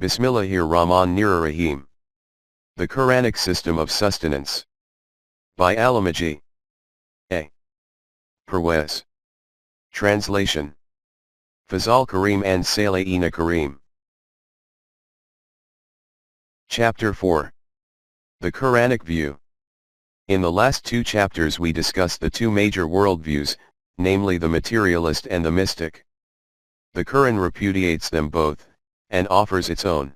Bismillahir-Rahmanir-Rahim. The Quranic System of Sustenance. By Allama G. A. Parwez. Translation. Fazal Kareem and Salayina Kareem. Chapter 4. The Quranic View. In the last two chapters we discussed the two major worldviews, namely the materialist and the mystic. The Quran repudiates them both, and offers its own.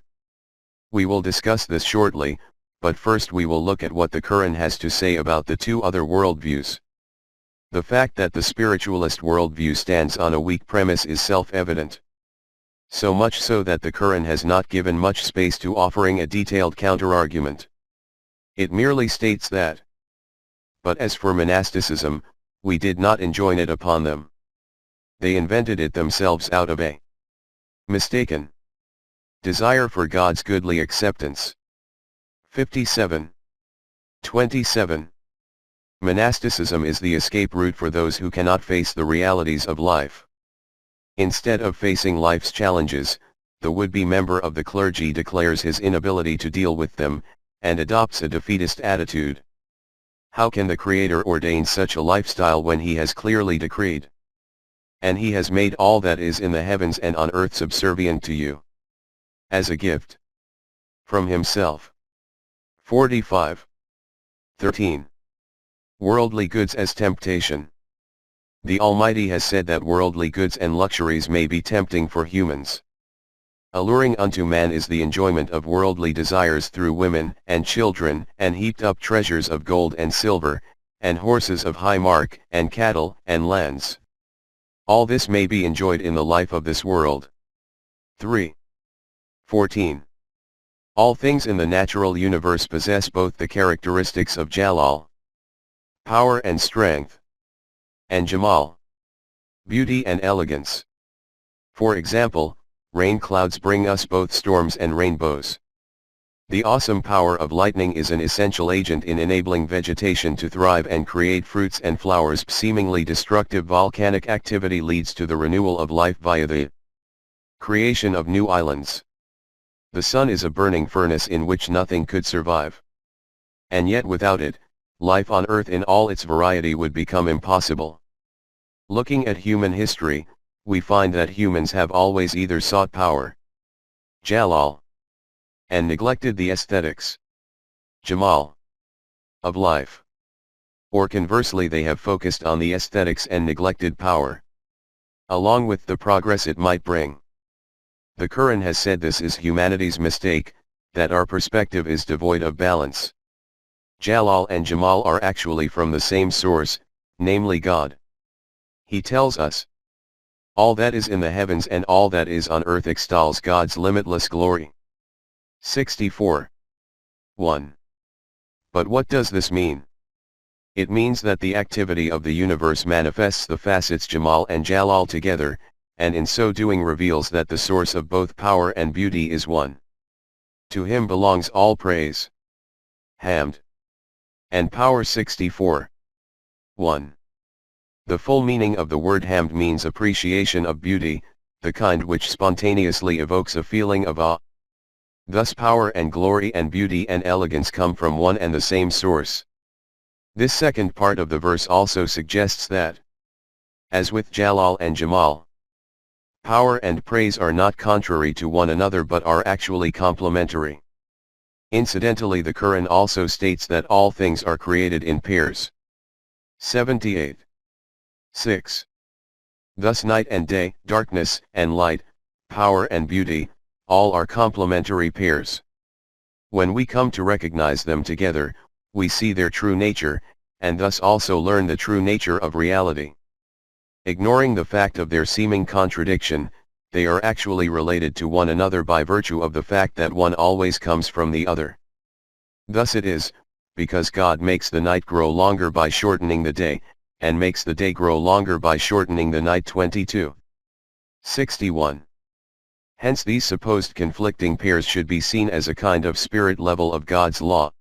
We will discuss this shortly, but first we will look at what the Quran has to say about the two other worldviews. The fact that the spiritualist worldview stands on a weak premise is self-evident. So much so that the Quran has not given much space to offering a detailed counterargument. It merely states that. But as for monasticism, we did not enjoin it upon them. They invented it themselves out of a mistaken desire for God's goodly acceptance. 57. 27. Monasticism is the escape route for those who cannot face the realities of life. Instead of facing life's challenges, the would-be member of the clergy declares his inability to deal with them, and adopts a defeatist attitude. How can the Creator ordain such a lifestyle when He has clearly decreed? And He has made all that is in the heavens and on earth subservient to you, as a gift from Himself. 45. 13. Worldly goods as temptation. The Almighty has said that worldly goods and luxuries may be tempting for humans. Alluring unto man is the enjoyment of worldly desires through women and children, and heaped up treasures of gold and silver, and horses of high mark, and cattle, and lands. All this may be enjoyed in the life of this world. 3. 14. All things in the natural universe possess both the characteristics of Jalal, power and strength, and Jamal, beauty and elegance. For example, rain clouds bring us both storms and rainbows. The awesome power of lightning is an essential agent in enabling vegetation to thrive and create fruits and flowers. Seemingly destructive volcanic activity leads to the renewal of life via the creation of new islands. The sun is a burning furnace in which nothing could survive. And yet without it, life on earth in all its variety would become impossible. Looking at human history, we find that humans have always either sought power, Jalal, and neglected the aesthetics, Jamal, of life. Or conversely, they have focused on the aesthetics and neglected power, along with the progress it might bring. The Quran has said this is humanity's mistake, that our perspective is devoid of balance. Jalal and Jamal are actually from the same source, namely God. He tells us, all that is in the heavens and all that is on earth extols God's limitless glory. 64. 1. But what does this mean? It means that the activity of the universe manifests the facets Jamal and Jalal together, and in so doing reveals that the source of both power and beauty is one. To Him belongs all praise, hamd, and power. 64. 1. The full meaning of the word hamd means appreciation of beauty, the kind which spontaneously evokes a feeling of awe. Thus power and glory and beauty and elegance come from one and the same source. This second part of the verse also suggests that, as with Jalal and Jamal, power and praise are not contrary to one another but are actually complementary. Incidentally, the Quran also states that all things are created in pairs. 78. 6. Thus night and day, darkness and light, power and beauty, all are complementary pairs. When we come to recognize them together, we see their true nature, and thus also learn the true nature of reality. Ignoring the fact of their seeming contradiction, they are actually related to one another by virtue of the fact that one always comes from the other. Thus it is, because God makes the night grow longer by shortening the day, and makes the day grow longer by shortening the night. 22. 61. Hence these supposed conflicting pairs should be seen as a kind of spirit level of God's law.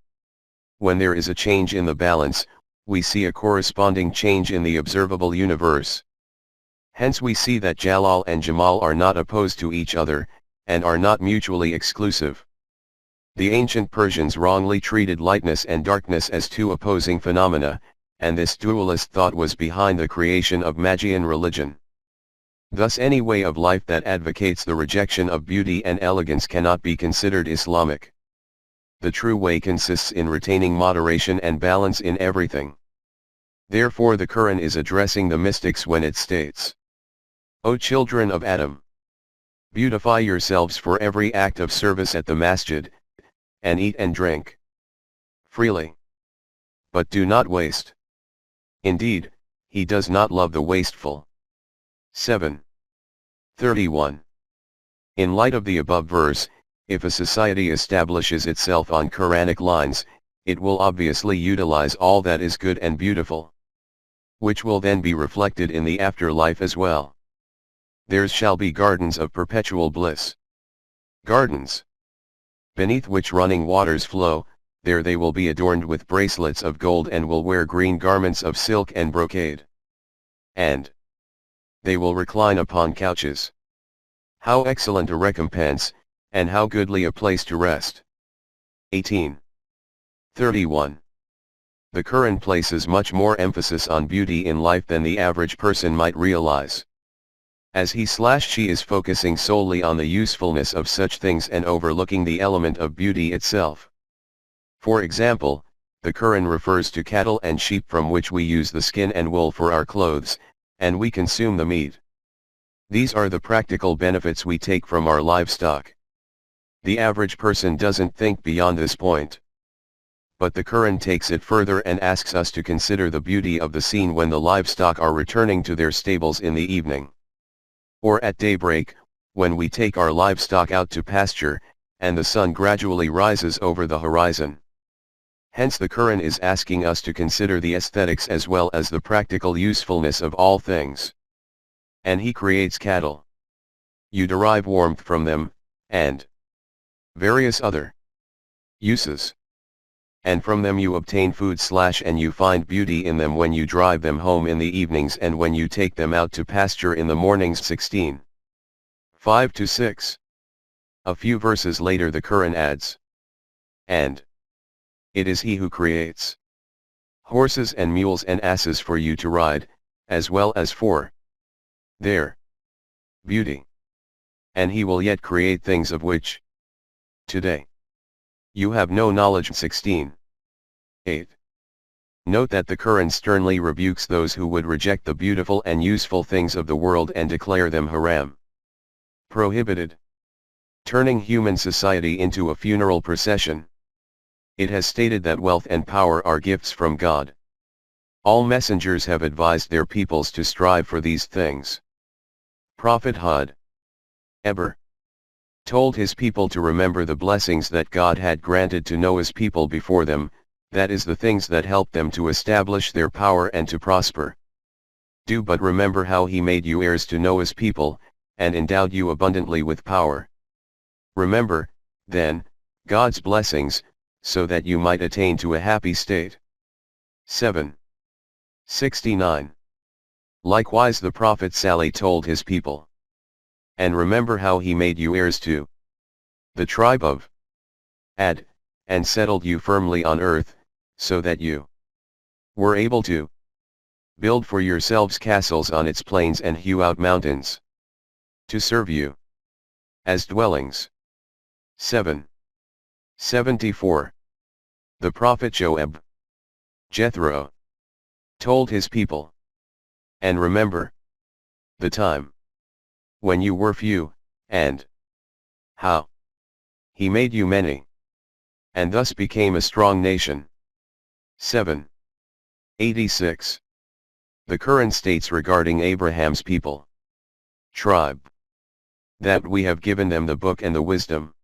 When there is a change in the balance, we see a corresponding change in the observable universe. Hence we see that Jalal and Jamal are not opposed to each other, and are not mutually exclusive. The ancient Persians wrongly treated lightness and darkness as two opposing phenomena, and this dualist thought was behind the creation of Magian religion. Thus any way of life that advocates the rejection of beauty and elegance cannot be considered Islamic. The true way consists in retaining moderation and balance in everything. Therefore the Quran is addressing the mystics when it states, "O children of Adam! Beautify yourselves for every act of service at the masjid, and eat and drink freely. But do not waste. Indeed, he does not love the wasteful." 7:31. In light of the above verse, if a society establishes itself on Quranic lines, it will obviously utilize all that is good and beautiful, which will then be reflected in the afterlife as well. Theirs shall be gardens of perpetual bliss. Gardens, beneath which running waters flow, there they will be adorned with bracelets of gold and will wear green garments of silk and brocade. And they will recline upon couches. How excellent a recompense, and how goodly a place to rest. 18:31. The Quran places much more emphasis on beauty in life than the average person might realize. As he/she is focusing solely on the usefulness of such things and overlooking the element of beauty itself. For example, the Quran refers to cattle and sheep from which we use the skin and wool for our clothes, and we consume the meat. These are the practical benefits we take from our livestock. The average person doesn't think beyond this point. But the Quran takes it further and asks us to consider the beauty of the scene when the livestock are returning to their stables in the evening. Or at daybreak, when we take our livestock out to pasture, and the sun gradually rises over the horizon. Hence the Quran is asking us to consider the aesthetics as well as the practical usefulness of all things. And he creates cattle. You derive warmth from them, and various other uses. And from them you obtain food/and you find beauty in them when you drive them home in the evenings and when you take them out to pasture in the mornings. 16:5-6. A few verses later the Quran adds, "And it is he who creates horses and mules and asses for you to ride, as well as for their beauty. And he will yet create things of which today you have no knowledge." 16:8. Note that the Quran sternly rebukes those who would reject the beautiful and useful things of the world and declare them haram, prohibited, turning human society into a funeral procession. It has stated that wealth and power are gifts from God. All messengers have advised their peoples to strive for these things. Prophet Hud ever told his people to remember the blessings that God had granted to Noah's people before them, that is the things that helped them to establish their power and to prosper. Do but remember how he made you heirs to Noah's people, and endowed you abundantly with power. Remember, then, God's blessings, so that you might attain to a happy state. 7:69. Likewise the prophet Salih told his people, "And remember how he made you heirs to the tribe of Ad, and settled you firmly on earth, so that you were able to build for yourselves castles on its plains and hew out mountains to serve you as dwellings." 7:74. The prophet Joab, Jethro, told his people, "And remember the time when you were few, and how he made you many, and thus became a strong nation." 7:86. The Quran states regarding Abraham's people, tribe, that we have given them the book and the wisdom.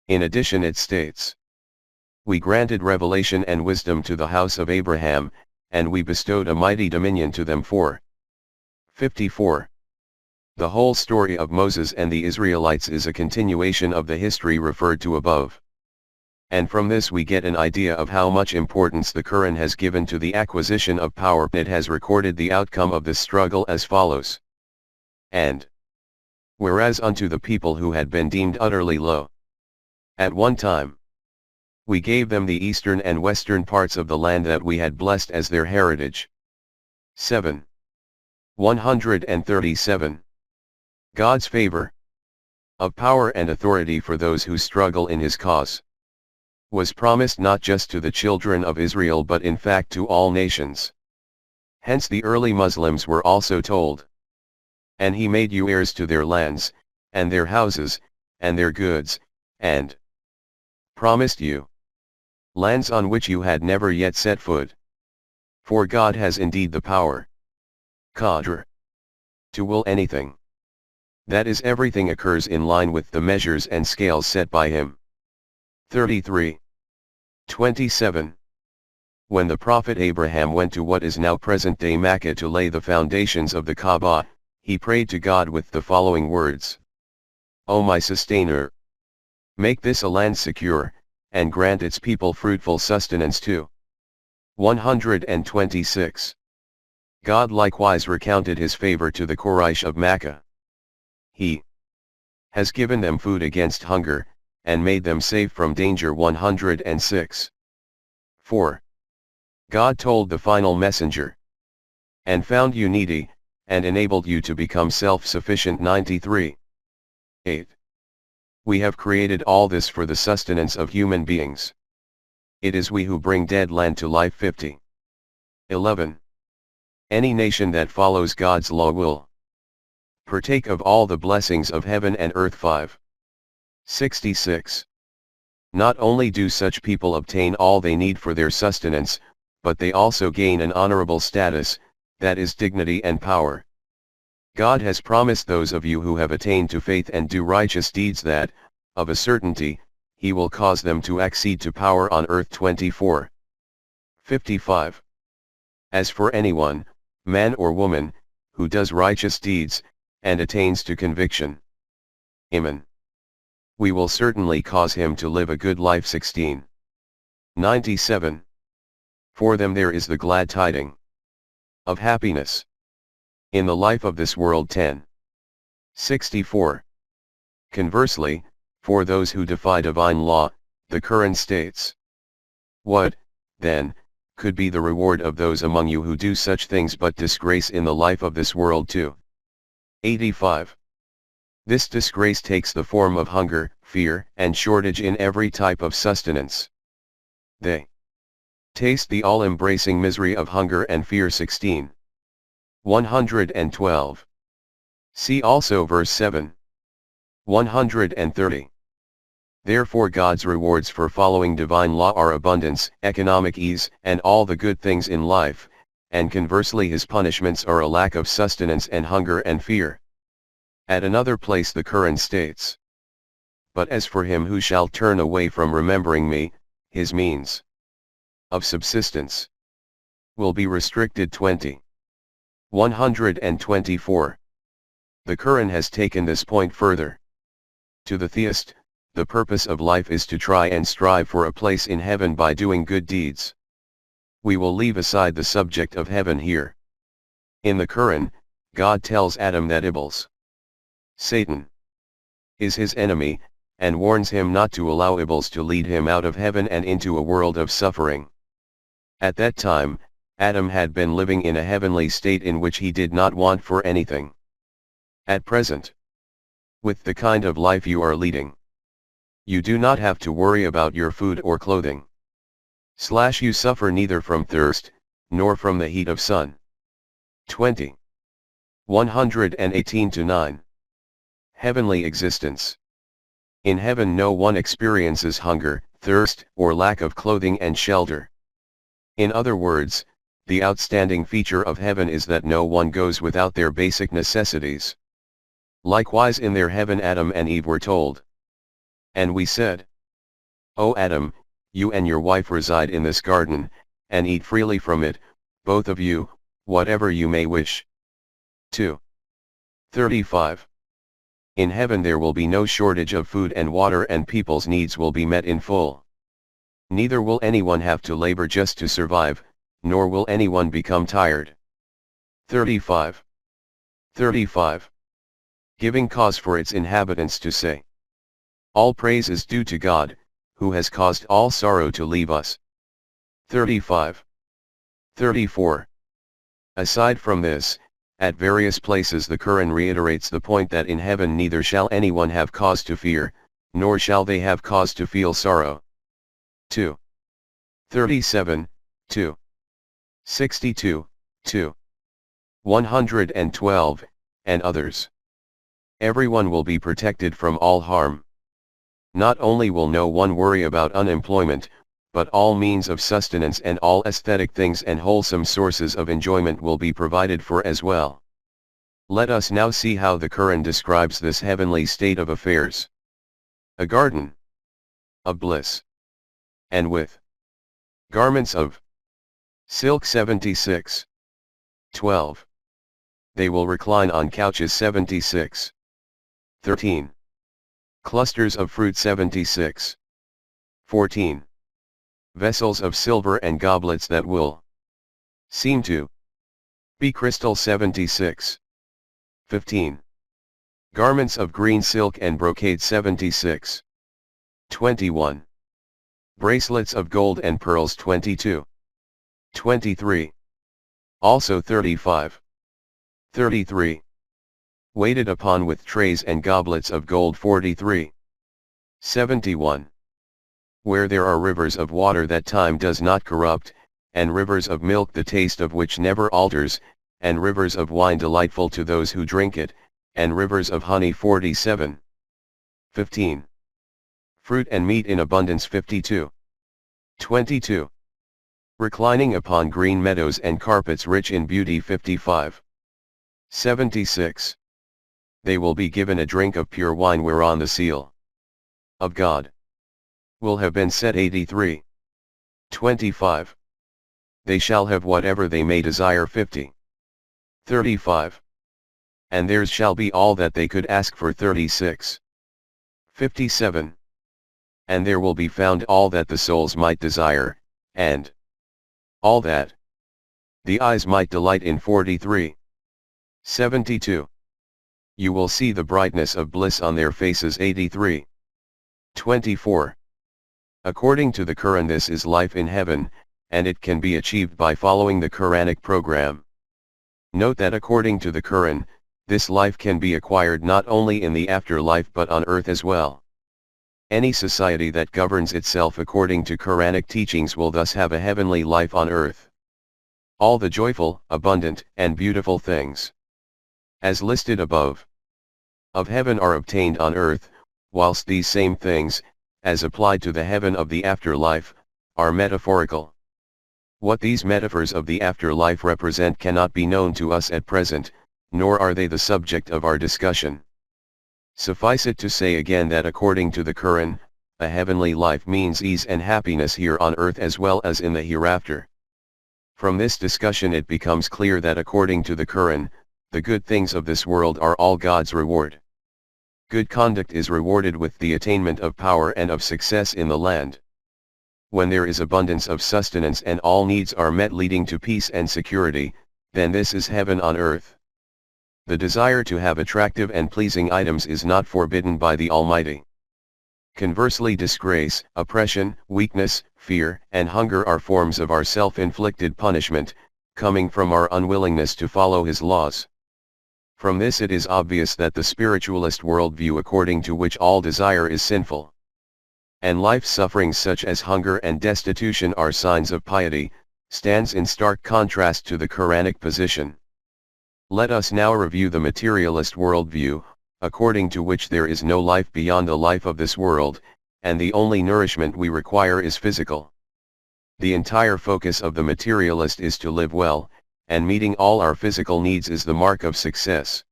In addition it states, "We granted revelation and wisdom to the house of Abraham, and we bestowed a mighty dominion to them." 4:54. The whole story of Moses and the Israelites is a continuation of the history referred to above. And from this we get an idea of how much importance the Quran has given to the acquisition of power. It has recorded the outcome of this struggle as follows. "And whereas unto the people who had been deemed utterly low, at one time, we gave them the eastern and western parts of the land that we had blessed as their heritage. 7. 137. God's favor, of power and authority for those who struggle in his cause, was promised not just to the children of Israel but in fact to all nations. Hence the early Muslims were also told, "And he made you heirs to their lands, and their houses, and their goods, and promised you lands on which you had never yet set foot. For God has indeed the power, qadr, to will anything. That is, everything occurs in line with the measures and scales set by him." 33. 27. When the Prophet Abraham went to what is now present-day Mecca to lay the foundations of the Kaaba, he prayed to God with the following words: "O my sustainer, make this a land secure, and grant its people fruitful sustenance too." 126. God likewise recounted his favor to the Quraysh of Mecca. He has given them food against hunger, and made them safe from danger. 106. 4. God told the final messenger, "And found you needy, and enabled you to become self-sufficient." 93. 8. We have created all this for the sustenance of human beings. It is we who bring dead land to life. 50. 11. Any nation that follows God's law will partake of all the blessings of heaven and earth. 5. 66. Not only do such people obtain all they need for their sustenance, but they also gain an honorable status, that is dignity and power. God has promised those of you who have attained to faith and do righteous deeds that, of a certainty, he will cause them to accede to power on earth. 24. 55. As for anyone, man or woman, who does righteous deeds, and attains to conviction, Iman, we will certainly cause him to live a good life. 16. 97. For them there is the glad tiding of happiness in the life of this world. 10. 64. Conversely, for those who defy divine law, the Quran states, "What, then, could be the reward of those among you who do such things but disgrace in the life of this world too?" 85. This disgrace takes the form of hunger, fear, and shortage in every type of sustenance. They taste the all-embracing misery of hunger and fear. 16. 112. See also verse 7. 130. Therefore God's rewards for following divine law are abundance, economic ease, and all the good things in life, and conversely his punishments are a lack of sustenance and hunger and fear. At another place the Quran states, "But as for him who shall turn away from remembering me, his means of subsistence will be restricted." 20. 124. The Quran has taken this point further. To the theist, the purpose of life is to try and strive for a place in heaven by doing good deeds. We will leave aside the subject of heaven here. In the Quran, God tells Adam that Iblis, Satan, is his enemy, and warns him not to allow Iblis to lead him out of heaven and into a world of suffering. At that time, Adam had been living in a heavenly state in which he did not want for anything. At present, with the kind of life you are leading, you do not have to worry about your food or clothing. You suffer neither from thirst, nor from the heat of sun. 20. 118-9. Heavenly existence. In heaven no one experiences hunger, thirst, or lack of clothing and shelter. In other words, the outstanding feature of heaven is that no one goes without their basic necessities. Likewise in their heaven Adam and Eve were told, "And we said, O Adam, you and your wife reside in this garden, and eat freely from it, both of you, whatever you may wish." 2. 35. In heaven there will be no shortage of food and water, and people's needs will be met in full. Neither will anyone have to labor just to survive, nor will anyone become tired. 35. 35. giving cause for its inhabitants to say, all praise is due to God, who has caused all sorrow to leave us. 35. 34. Aside from this, at various places the Quran reiterates the point that in heaven neither shall anyone have cause to fear, nor shall they have cause to feel sorrow. 2. 37, 2. 62, 2. 112, and others. Everyone will be protected from all harm. Not only will no one worry about unemployment, but all means of sustenance and all aesthetic things and wholesome sources of enjoyment will be provided for as well. Let us now see how the Quran describes this heavenly state of affairs. A garden of bliss, and with garments of silk 76. 12. They will recline on couches 76. 13. Clusters of fruit 76. 14. Vessels of silver and goblets that will seem to be crystal 76. 15. Garments of green silk and brocade 76. 21. Bracelets of gold and pearls 22. 23. Also 35. 33. Waited upon with trays and goblets of gold 43. 71. Where there are rivers of water that time does not corrupt, and rivers of milk the taste of which never alters, and rivers of wine delightful to those who drink it, and rivers of honey 47. 15. Fruit and meat in abundance 52. 22. Reclining upon green meadows and carpets rich in beauty 55. 76. They will be given a drink of pure wine whereon the seal of God will have been set 83. 25. They shall have whatever they may desire 50. 35. And theirs shall be all that they could ask for 36. 57. And there will be found all that the souls might desire, and all that the eyes might delight in 43. 72. You will see the brightness of bliss on their faces 83. 24. According to the Quran, this is life in heaven, and it can be achieved by following the Quranic program. Note that according to the Quran, this life can be acquired not only in the afterlife but on earth as well. Any society that governs itself according to Quranic teachings will thus have a heavenly life on earth. All the joyful, abundant, and beautiful things, as listed above, of heaven are obtained on earth, whilst these same things, as applied to the heaven of the afterlife, are metaphorical. What these metaphors of the afterlife represent cannot be known to us at present, nor are they the subject of our discussion. Suffice it to say again that according to the Quran, a heavenly life means ease and happiness here on earth as well as in the hereafter. From this discussion it becomes clear that according to the Quran, the good things of this world are all God's reward. Good conduct is rewarded with the attainment of power and of success in the land. When there is abundance of sustenance and all needs are met leading to peace and security, then this is heaven on earth. The desire to have attractive and pleasing items is not forbidden by the Almighty. Conversely, disgrace, oppression, weakness, fear, and hunger are forms of our self-inflicted punishment, coming from our unwillingness to follow His laws. From this it is obvious that the spiritualist worldview according to which all desire is sinful, and life sufferings such as hunger and destitution are signs of piety, stands in stark contrast to the Quranic position. Let us now review the materialist worldview, according to which there is no life beyond the life of this world, and the only nourishment we require is physical. The entire focus of the materialist is to live well, and meeting all our physical needs is the mark of success.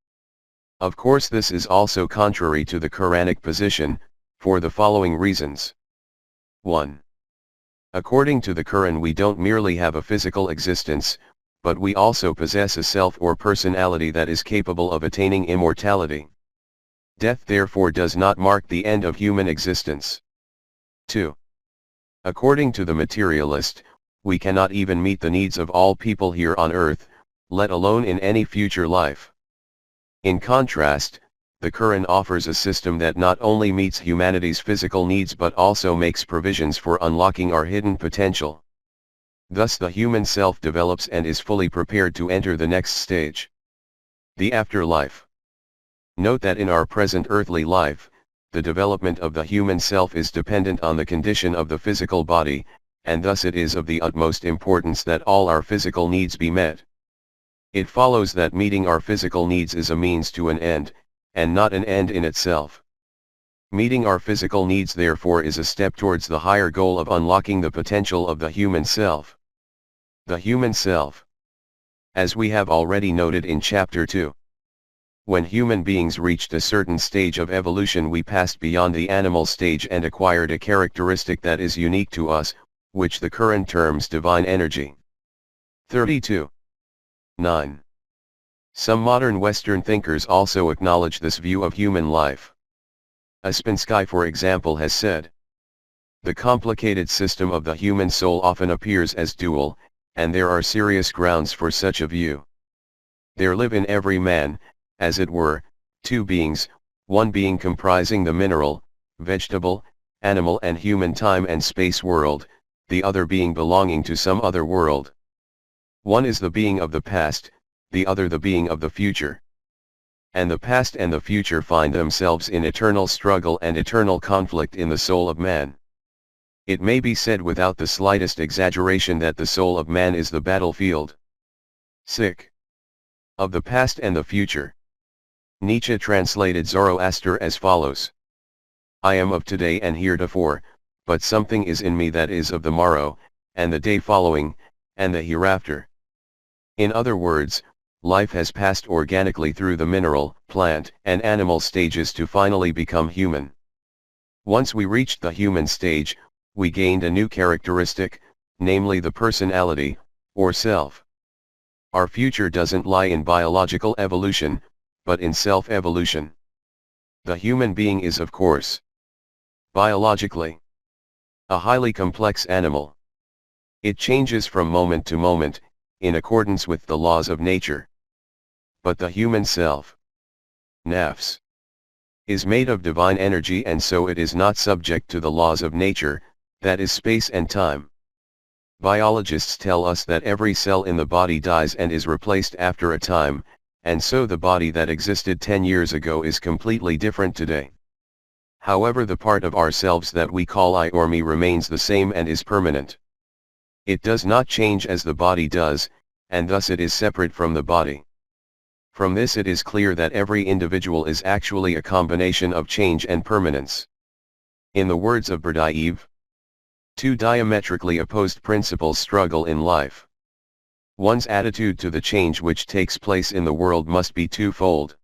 Of course, this is also contrary to the Quranic position, for the following reasons. 1. According to the Quran, we don't merely have a physical existence, but we also possess a self or personality that is capable of attaining immortality. Death therefore does not mark the end of human existence. 2. According to the materialist, we cannot even meet the needs of all people here on earth, let alone in any future life. In contrast, the Quran offers a system that not only meets humanity's physical needs but also makes provisions for unlocking our hidden potential. Thus the human self develops and is fully prepared to enter the next stage, the afterlife. Note that in our present earthly life, the development of the human self is dependent on the condition of the physical body, and thus it is of the utmost importance that all our physical needs be met. It follows that meeting our physical needs is a means to an end, and not an end in itself. Meeting our physical needs therefore is a step towards the higher goal of unlocking the potential of the human self. The human self. As we have already noted in Chapter 2. When human beings reached a certain stage of evolution, we passed beyond the animal stage and acquired a characteristic that is unique to us, which the Quran terms divine energy. 32. 9. Some modern Western thinkers also acknowledge this view of human life. Ouspensky, for example, has said, "The complicated system of the human soul often appears as dual, and there are serious grounds for such a view. There live in every man, as it were, two beings, one being comprising the mineral, vegetable, animal and human time and space world, the other being belonging to some other world. One is the being of the past, the other the being of the future. And the past and the future find themselves in eternal struggle and eternal conflict in the soul of man. It may be said without the slightest exaggeration that the soul of man is the battlefield. Sick. Of the past and the future." Nietzsche translated Zoroaster as follows: "I am of today and heretofore, but something is in me that is of the morrow, and the day following, and the hereafter." In other words, life has passed organically through the mineral, plant, and animal stages to finally become human. Once we reached the human stage, we gained a new characteristic, namely the personality, or self. Our future doesn't lie in biological evolution, but in self-evolution. The human being is, of course, biologically, a highly complex animal. It changes from moment to moment, in accordance with the laws of nature. But the human self, nafs, is made of divine energy, and so it is not subject to the laws of nature, that is space and time. Biologists tell us that every cell in the body dies and is replaced after a time, and so the body that existed 10 years ago is completely different today. However, the part of ourselves that we call I or me remains the same and is permanent. It does not change as the body does, and thus it is separate from the body. From this it is clear that every individual is actually a combination of change and permanence. In the words of Berdyaev, two diametrically opposed principles struggle in life. One's attitude to the change which takes place in the world must be twofold.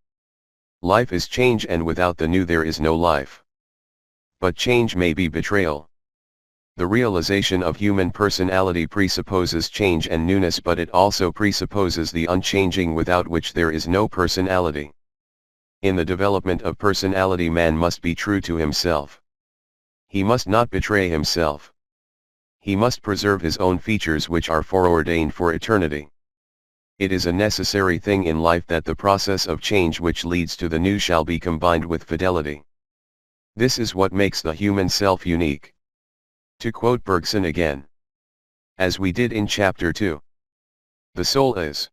Life is change, and without the new there is no life. But change may be betrayal. The realization of human personality presupposes change and newness, but it also presupposes the unchanging without which there is no personality. In the development of personality, man must be true to himself. He must not betray himself. He must preserve his own features which are foreordained for eternity. It is a necessary thing in life that the process of change which leads to the new shall be combined with fidelity. This is what makes the human self unique. To quote Bergson again, as we did in Chapter 2, the soul is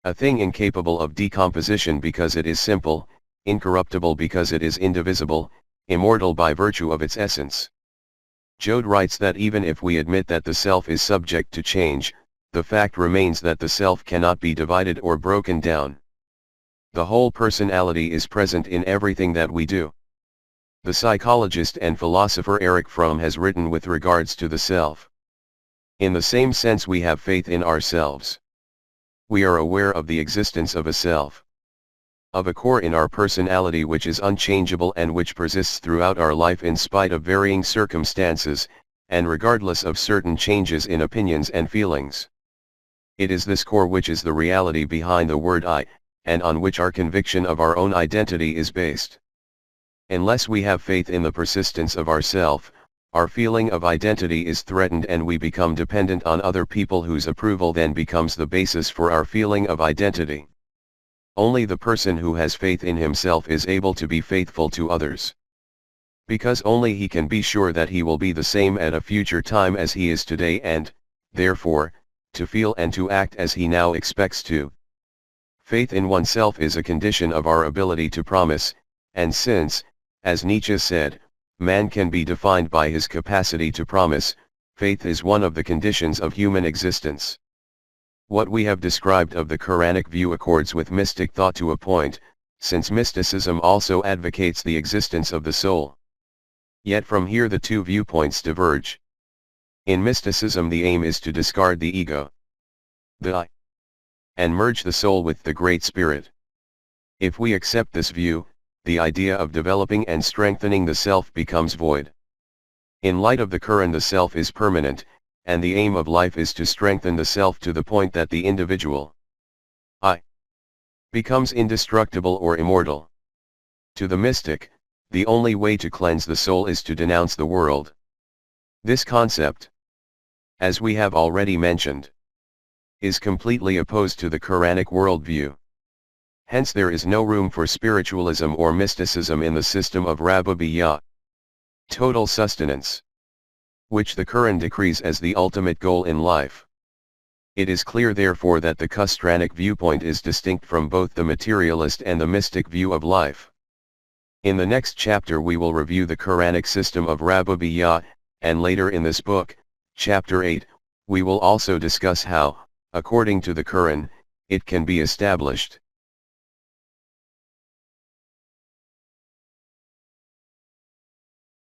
a thing incapable of decomposition because it is simple, incorruptible because it is indivisible, immortal by virtue of its essence. Joad writes that even if we admit that the self is subject to change, the fact remains that the self cannot be divided or broken down. The whole personality is present in everything that we do. The psychologist and philosopher Erich Fromm has written with regards to the self. In the same sense we have faith in ourselves. We are aware of the existence of a self, of a core in our personality which is unchangeable and which persists throughout our life in spite of varying circumstances, and regardless of certain changes in opinions and feelings. It is this core which is the reality behind the word I, and on which our conviction of our own identity is based. Unless we have faith in the persistence of ourself, our feeling of identity is threatened and we become dependent on other people whose approval then becomes the basis for our feeling of identity. Only the person who has faith in himself is able to be faithful to others. Because only he can be sure that he will be the same at a future time as he is today and, therefore, to feel and to act as he now expects to. Faith in oneself is a condition of our ability to promise, and since, as Nietzsche said, man can be defined by his capacity to promise, faith is one of the conditions of human existence. What we have described of the Quranic view accords with mystic thought to a point, since mysticism also advocates the existence of the soul. Yet from here the two viewpoints diverge. In mysticism the aim is to discard the ego, the I, and merge the soul with the Great Spirit. If we accept this view, the idea of developing and strengthening the self becomes void. In light of the Quran, the self is permanent, and the aim of life is to strengthen the self to the point that the individual I becomes indestructible or immortal. To the mystic, the only way to cleanse the soul is to denounce the world. This concept, as we have already mentioned, is completely opposed to the Quranic worldview. Hence there is no room for spiritualism or mysticism in the system of Rububiyyah, total sustenance, which the Quran decrees as the ultimate goal in life. It is clear therefore that the Quranic viewpoint is distinct from both the materialist and the mystic view of life. In the next chapter we will review the Quranic system of Rububiyyah, and later in this book, chapter 8, we will also discuss how, according to the Quran, it can be established.